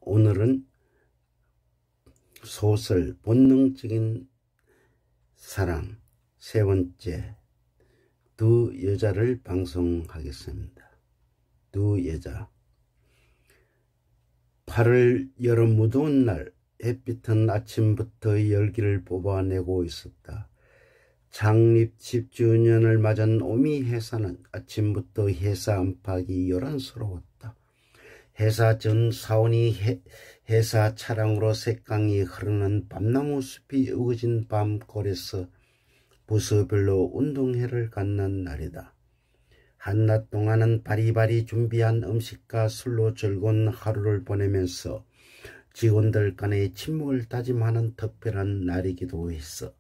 오늘은 소설 본능적인 사랑 세 번째 두 여자를 방송하겠습니다. 두 여자. 8월 여름 무더운 날 햇빛은 아침부터 열기를 뽑아내고 있었다. 창립 10주년을 맞은 오미 회사는 아침부터 회사 안팎이 요란스러웠다. 회사 전 사원이 회사 차량으로 색강이 흐르는 밤나무 숲이 우거진 밤골에서 부서별로 운동회를 갖는 날이다. 한낮 동안은 바리바리 준비한 음식과 술로 즐거운 하루를 보내면서 직원들 간의 친목을 다짐하는 특별한 날이기도 했어.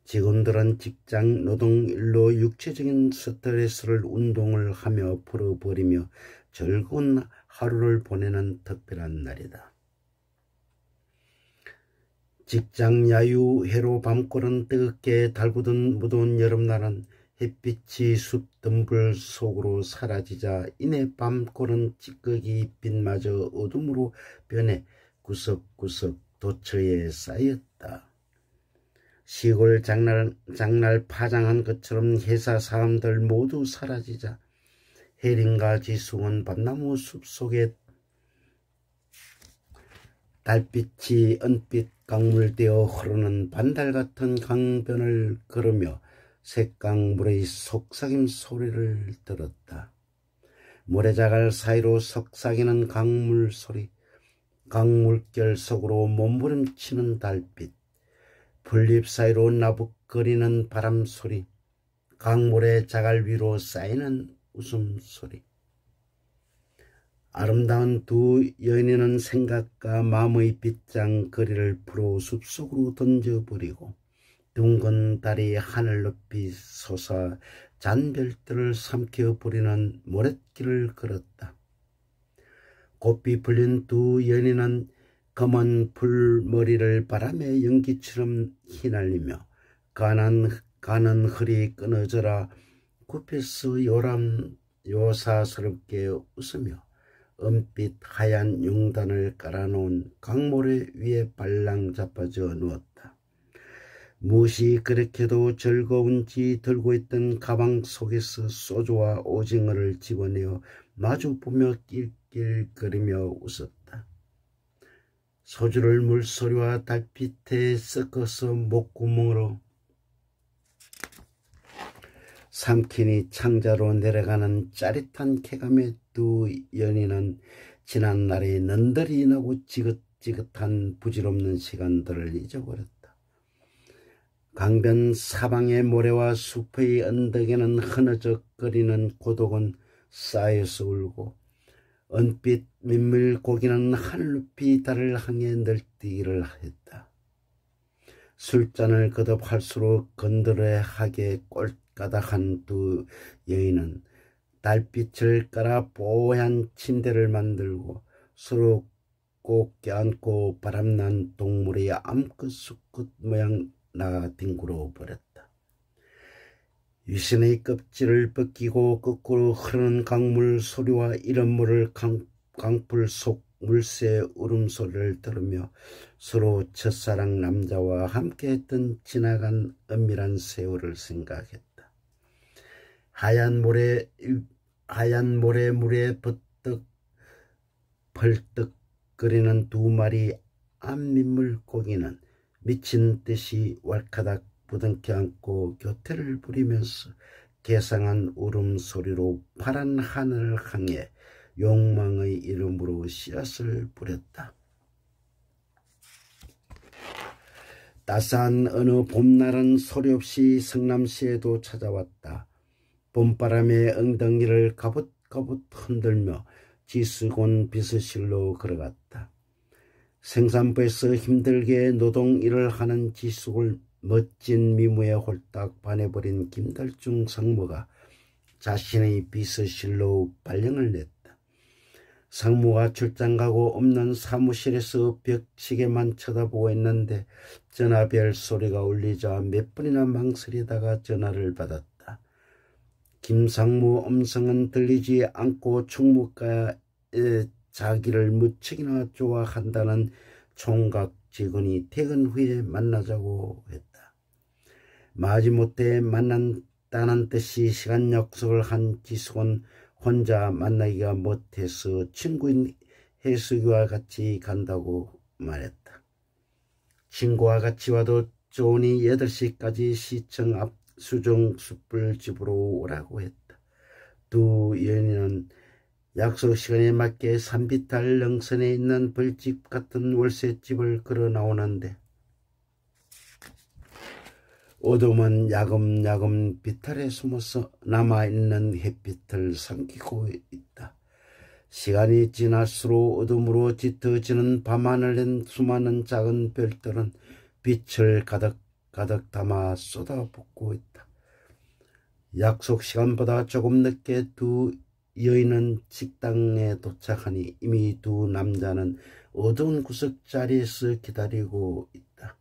직원들은 직장 노동일로 육체적인 스트레스를 운동을 하며 풀어버리며 즐거운 하루를 보내는 특별한 날이다. 직장 야유 회로 밤골은 뜨겁게 달구던 무더운 여름날은 햇빛이 숲 덤불 속으로 사라지자 이내 밤골은 찌꺼기 빛마저 어둠으로 변해 구석구석 도처에 쌓였다. 시골 장날 파장한 것처럼 회사 사람들 모두 사라지자 혜린과 지숙은 밤나무 숲속에 달빛이 은빛 강물되어 흐르는 반달같은 강변을 걸으며 색강물의 속삭임 소리를 들었다. 모래자갈 사이로 속삭이는 강물 소리, 강물결 속으로 몸부림치는 달빛, 풀잎 사이로 나북거리는 바람 소리, 강물의 자갈 위로 쌓이는 웃음소리. 아름다운 두 여인은 생각과 마음의 빗장 거리를 풀어 숲속으로 던져버리고 둥근 달이 하늘 높이 솟아 잔별들을 삼켜버리는 모랫길을 걸었다. 곱비 풀린 두 여인은 검은 풀머리를 바람의 연기처럼 휘날리며 가는 허리 끊어져라 굽혀서 요사스럽게 웃으며 은빛 하얀 용단을 깔아놓은 강모래 위에 발랑 자빠져 누웠다. 무엇이 그렇게도 즐거운지 들고 있던 가방 속에서 소주와 오징어를 집어내어 마주보며 낄낄거리며 웃었다. 소주를 물소리와 달빛에 섞어서 목구멍으로 삼키니 창자로 내려가는 짜릿한 쾌감의 두 연인은 지난날의 넌더리 나고 지긋지긋한 부질없는 시간들을 잊어버렸다. 강변 사방의 모래와 숲의 언덕에는 흐느적거리는 고독은 쌓여서 울고 은빛 민물고기는 하늘 높이 달을 향해 날뛰기를 했다. 술잔을 거듭할수록 건드려하게 꼴까닥한 두 여인은 달빛을 깔아 뽀얀 침대를 만들고 서로 꼭 껴안고 바람난 동물의 암컷 수컷 모양 나뒹굴어 버렸다. 유신의 껍질을 벗기고 거꾸로 흐르는 강물 소리와 이런 물을 강불 속 물새 울음소리를 들으며 서로 첫사랑 남자와 함께했던 지나간 은밀한 세월을 생각했다. 하얀 모래 물에 벌떡거리는 두 마리 암민물 고기는 미친 듯이 왈카닥 부둥켜 안고 교태를 부리면서 개상한 울음소리로 파란 하늘을 향해 욕망의 이름으로 씨앗을 뿌렸다. 따스한 어느 봄날은 소리없이 성남시에도 찾아왔다. 봄바람에 엉덩이를 가붓가붓 흔들며 지수곤 비서실로 걸어갔다. 생산부에서 힘들게 노동일을 하는 지숙을 멋진 미모에 홀딱 반해버린 김달중 상무가 자신의 비서실로 발령을 냈다. 상무가 출장 가고 없는 사무실에서 벽시계만 쳐다보고 있는데 전화벨 소리가 울리자 몇 번이나 망설이다가 전화를 받았다. 김상무 음성은 들리지 않고 충무가에 자기를 무척이나 좋아한다는 총각 직원이 퇴근 후에 만나자고 했다. 마지못해 만난다는 듯이 시간 약속을 한 지숙은 혼자 만나기가 못해서 친구인 혜숙이와 같이 간다고 말했다. 친구와 같이 와도 좋으니 8시까지 시청 앞 수중 숯불집으로 오라고 했다. 두 여인은 약속 시간에 맞게 산비탈 능선에 있는 벌집 같은 월세집을 걸어 나오는데 어둠은 야금야금 비탈에 숨어서 남아있는 햇빛을 삼키고 있다. 시간이 지날수록 어둠으로 짙어지는 밤하늘엔 수많은 작은 별들은 빛을 가득 담아 쏟아붓고 있다. 약속 시간보다 조금 늦게 두 여인은 식당에 도착하니 이미 두 남자는 어두운 구석 자리에서 기다리고 있다.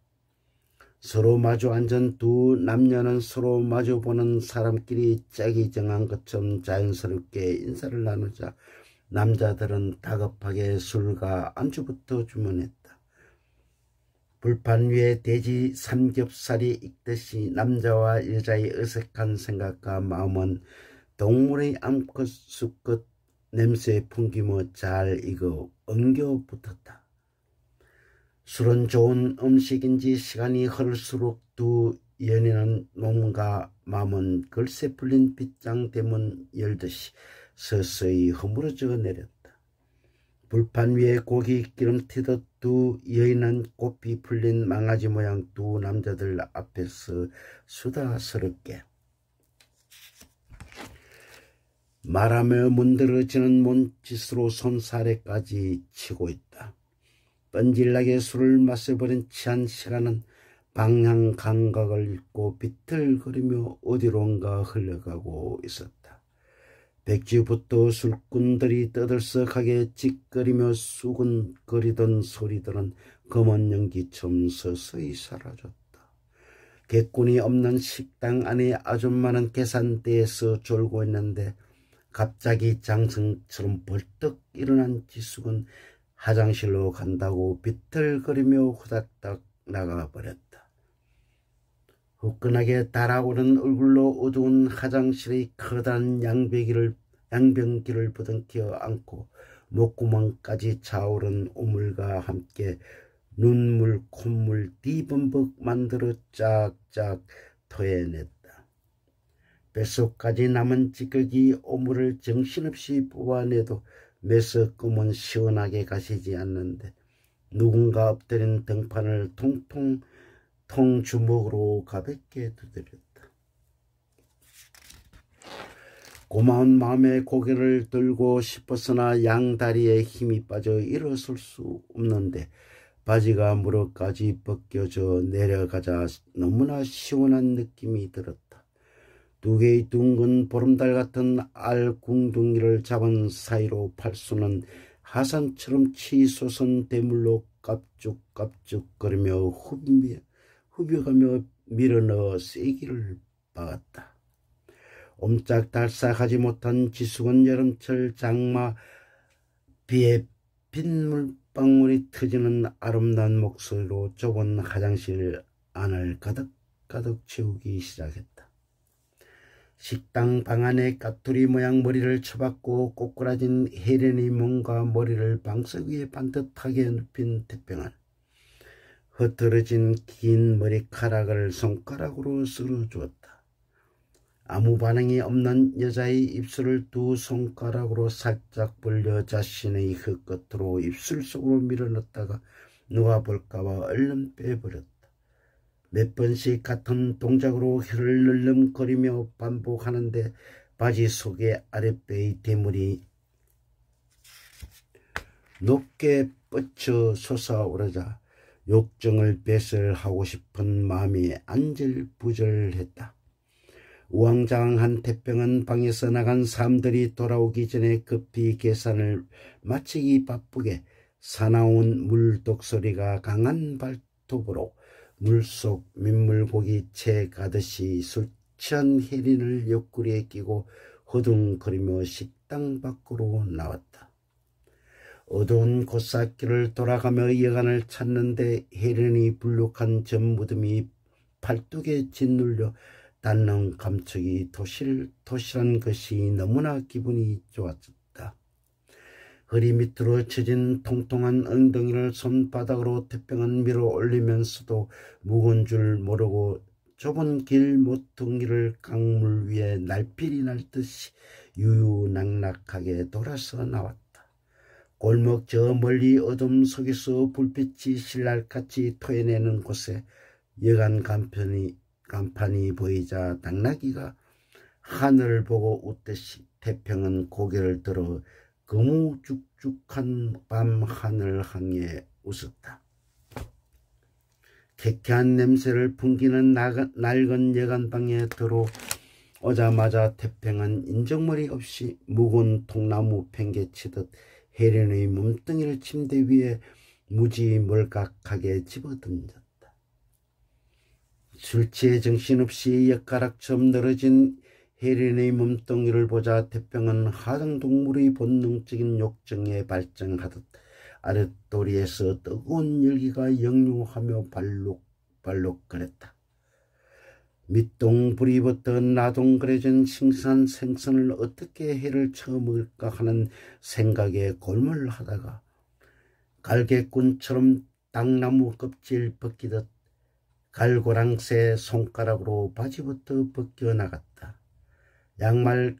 서로 마주 앉은 두 남녀는 서로 마주보는 사람끼리 짝이 정한 것처럼 자연스럽게 인사를 나누자 남자들은 다급하게 술과 안주부터 주문했다. 불판 위에 돼지 삼겹살이 익듯이 남자와 여자의 어색한 생각과 마음은 동물의 암컷 수컷 냄새에 풍기며 잘 익어 엉겨 붙었다. 술은 좋은 음식인지 시간이 흐를수록 두 연인은 몸과 마음은 글쎄 풀린 빗장 대문 열듯이 서서히 허물어져 내렸다. 불판 위에 고기 기름 튀듯 두 여인은 꽃이 풀린 망아지 모양 두 남자들 앞에서 수다스럽게 말하며 문드러지는 몸짓으로 손사래까지 치고 있다. 뻔질나게 술을 마셔버린 취한 시간은 방향 감각을 잃고 비틀거리며 어디론가 흘러가고 있었다. 백지부터 술꾼들이 떠들썩하게 찌꺼리며 수근거리던 소리들은 검은 연기처럼 서서히 사라졌다. 객군이 없는 식당 안에 아줌마는 계산대에서 졸고 있는데 갑자기 장승처럼 벌떡 일어난 지숙은 화장실로 간다고 비틀거리며 후닥닥 나가버렸다. 후끈하게 달아오른 얼굴로 어두운 화장실의 커다란 양변기를 부둥켜 안고 목구멍까지 차오른 우물과 함께 눈물 콧물 뒤범벅 만들어 쫙쫙 토해냈다. 뱃속까지 남은 찌꺼기 오물을 정신없이 뽑아내도 메스꺼문 시원하게 가시지 않는데 누군가 엎드린 등판을 통주먹으로 가볍게 두드렸다. 고마운 마음에 고개를 들고 싶었으나 양다리에 힘이 빠져 일어설 수 없는데 바지가 무릎까지 벗겨져 내려가자 너무나 시원한 느낌이 들었다. 두 개의 둥근 보름달 같은 알궁둥이를 잡은 사이로 팔수는 하산처럼 치솟은 대물로 깝죽깝죽거리며 후벼가며 밀어넣어 쐐기를 박았다. 옴짝달싹하지 못한 지숙은 여름철 장마 비에 빗물방울이 터지는 아름다운 목소리로 좁은 화장실 안을 가득가득 채우기 시작했다. 식당 방 안에 까투리 모양 머리를 쳐박고 꼬꾸라진 혜련의 몸과 머리를 방석 위에 반듯하게 눕힌 태평한 흐트러진 긴 머리카락을 손가락으로 쓸어주었다. 아무 반응이 없는 여자의 입술을 두 손가락으로 살짝 벌려 자신의 혀끝으로 입술 속으로 밀어넣다가 누가 볼까봐 얼른 빼버렸다. 몇 번씩 같은 동작으로 혀를 늘름거리며 반복하는데 바지 속의 아랫배의 대물이 높게 뻗쳐 솟아오르자 욕정을 배설하고 싶은 마음이 안절부절했다. 우왕좌왕한 태평한 방에서 나간 사람들이 돌아오기 전에 급히 계산을 마치기 바쁘게 사나운 물독소리가 강한 발톱으로 물속 민물고기 채 가듯이 술 취한 혜린을 옆구리에 끼고 허둥거리며 식당 밖으로 나왔다. 어두운 고사길을 돌아가며 여간을 찾는데 혜련이 불룩한 전무덤이 팔뚝에 짓눌려 닿는 감촉이 도실도실한 것이 너무나 기분이 좋았다. 허리 밑으로 처진 통통한 엉덩이를 손바닥으로 태평한 밀어 올리면서도 무거운 줄 모르고 좁은 길 모퉁이를 강물 위에 날필이 날듯이 유유낙낙하게 돌아서 나왔다. 골목 저 멀리 어둠 속에서 불빛이 신랄같이 토해내는 곳에 여간 간판이 보이자 당나귀가 하늘을 보고 웃듯이 태평한 고개를 들어 거무죽죽한 밤 하늘 향해 웃었다. 쾌쾌한 냄새를 풍기는 낡은 여간방에 들어오자마자 태평한 인정머리 없이 묵은 통나무 팽개치듯 혜련의 몸뚱이를 침대 위에 무지몰각하게 집어던졌다. 술 취해 정신없이 엿가락처럼 늘어진 혜련의 몸뚱이를 보자 태평은 하등동물의 본능적인 욕정에 발정하듯 아랫도리에서 뜨거운 열기가 역류하며 발록발록거렸다. 밑동 불이부터 나동거려진 싱싱한 생선을 어떻게 해를 쳐먹을까 하는 생각에 골몰하다가 갈개꾼처럼 당나무 껍질 벗기듯 갈고랑새 손가락으로 바지부터 벗겨나갔다. 양말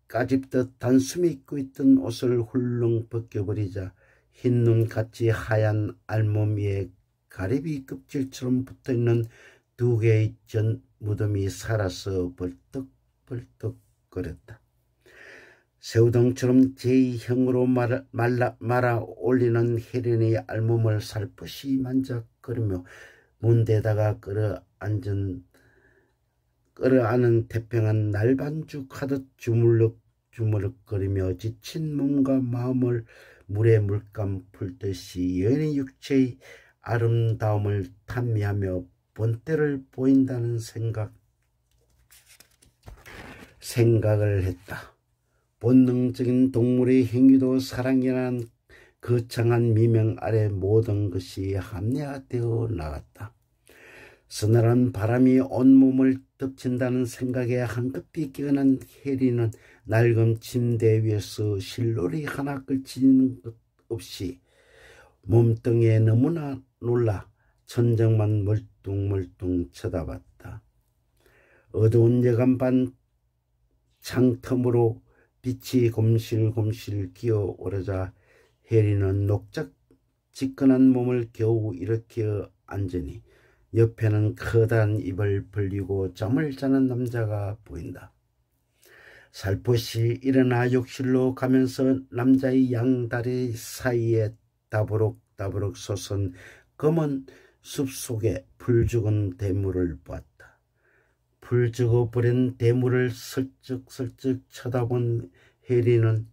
까집듯 단숨에 입고 있던 옷을 훌렁 벗겨버리자 흰눈같이 하얀 알몸 위에 가래비 껍질처럼 붙어있는 두 개의 전 무덤이 살아서 벌떡벌떡거렸다. 새우등처럼 제2형으로 말아 올리는 혜련의 알몸을 살포시 만작거리며 문대다가 끌어안은 태평한 날반죽하듯 주물럭주물럭거리며 지친 몸과 마음을 물에 물감 풀듯이 여인의 육체의 아름다움을 탐미하며 본때를 보인다는 생각을 했다. 본능적인 동물의 행위도 사랑이라는 거창한 미명 아래 모든 것이 합리화되어 나갔다. 서늘한 바람이 온몸을 덮친다는 생각에 한급히 깨어난 혜리는 낡은 침대 위에서 실놀이 하나 걸치는 것 없이 몸뚱이에 너무나 놀라 천정만 멀뚱멀뚱 쳐다봤다. 어두운 여간반 창틈으로 빛이 곰실곰실 기어오르자 혜리는 녹작 지끈한 몸을 겨우 일으켜 앉으니 옆에는 커다란 입을 벌리고 잠을 자는 남자가 보인다. 살포시 일어나 욕실로 가면서 남자의 양다리 사이에 다부룩다부룩 솟은 검은 숲속에 풀죽은 대물을 보았다. 풀죽어버린 대물을 슬쩍슬쩍 쳐다본 혜리는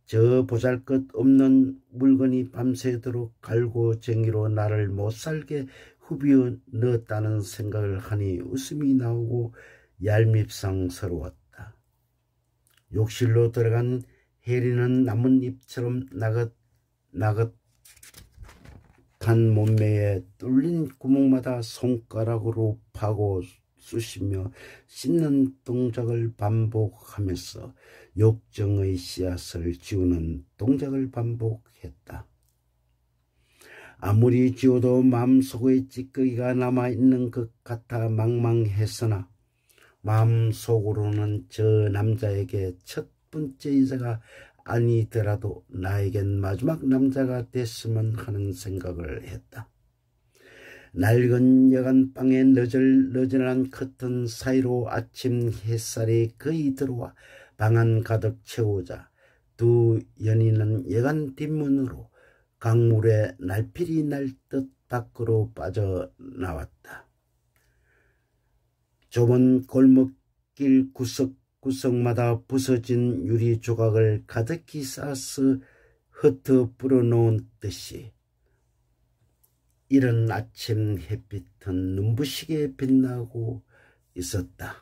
저 보잘것없는 물건이 밤새도록 갈고쟁이로 나를 못살게 후비어 넣었다는 생각을 하니 웃음이 나오고 얄밉상스러웠다. 욕실로 들어간 혜리는 나뭇잎처럼 나긋한 몸매에 뚫린 구멍마다 손가락으로 파고 쑤시며 씹는 동작을 반복하면서 욕정의 씨앗을 지우는 동작을 반복했다. 아무리 지워도 마음속의 찌꺼기가 남아있는 것 같아 망망했으나 마음속으로는 저 남자에게 첫 번째 인사가 아니더라도 나에겐 마지막 남자가 됐으면 하는 생각을 했다. 낡은 여간방의 너절너절한 커튼 사이로 아침 햇살이 거의 들어와 방 안 가득 채우자 두 연인은 여간 뒷문으로 강물에 날필이 날듯 밖으로 빠져나왔다. 좁은 골목길 구석구석마다 부서진 유리 조각을 가득히 쌓아서 흩어 뿌려놓은 듯이 이른 아침 햇빛은 눈부시게 빛나고 있었다.